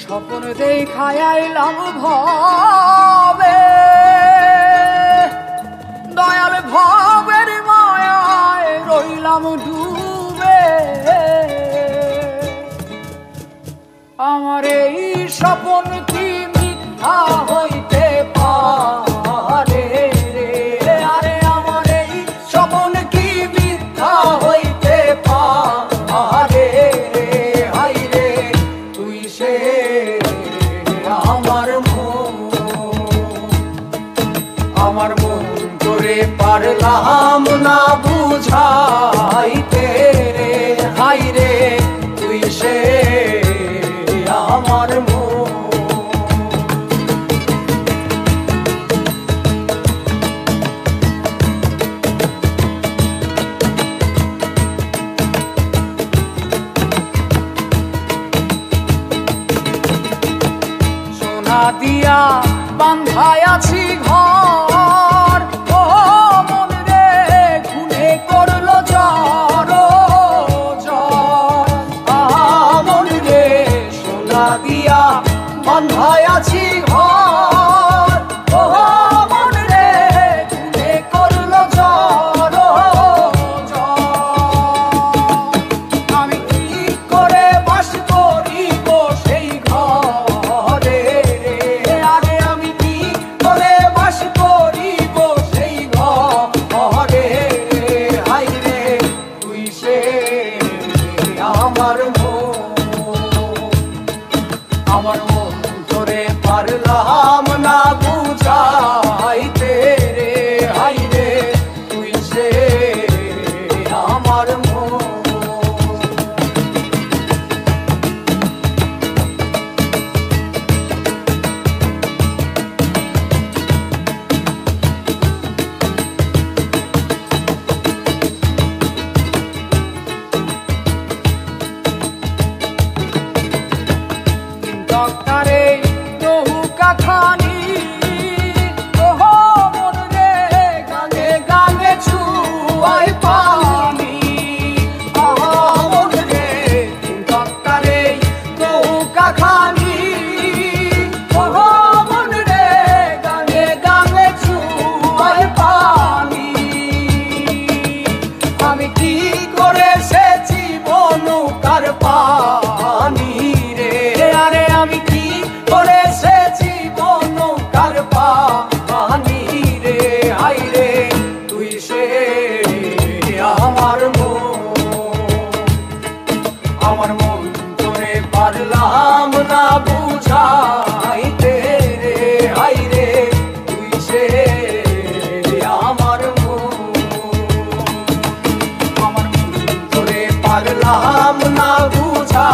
স্বপ্ন দেখায় আইলাম ভবে, দয়াল ভবের মায়ায় রইলাম ডুবে। আমার এই স্বপ্ন কি মিথ্যা হইতে পারে রে? আরে আমার এই স্বপ্ন কি মিথ্যা হইতে পারে রে? হাই রে তুই সে আমার মন তোরে পারলাম না বুঝাইতে রে। হাই রে তুই সে আমার মন। সোনা দিয়া বান্ধায় আছি ঘর, ও মন রে খুনে করলো জ্বর জ্বর। মন রে সোনা দিয়া বান্ধায় আছি ঘর, ও মন রে খুনে করলো জ্বর জ্বর। আমি কি করে বাস করিব সেই ঘরে রে? আরে আমি কি করে বাস করিব সেই ঘরে? হাই রে তুই সে আমার মন তোরে পারলাম না বুঝাইতে রে। হাই রে তুই সে আমার মন। ডক্টরে নৌকা খানি, ওহো মন রে গানে গানে ছুয়াই পানি। ওহো মন রে ডক্টরে নৌকা খানি, ওহো মন রে গানে গানে ছুয়াই পানি। আমি কি করে সেচিব নৌকার পানি রে? আরে আমি কি করে সেচিব নৌকার পানি রে? হাই রে তুই সে আমার মন তোরে পারলাম না বুঝাইতে রে। হাই রে তুই সে আমার মন তোরে পারলাম না বুঝা।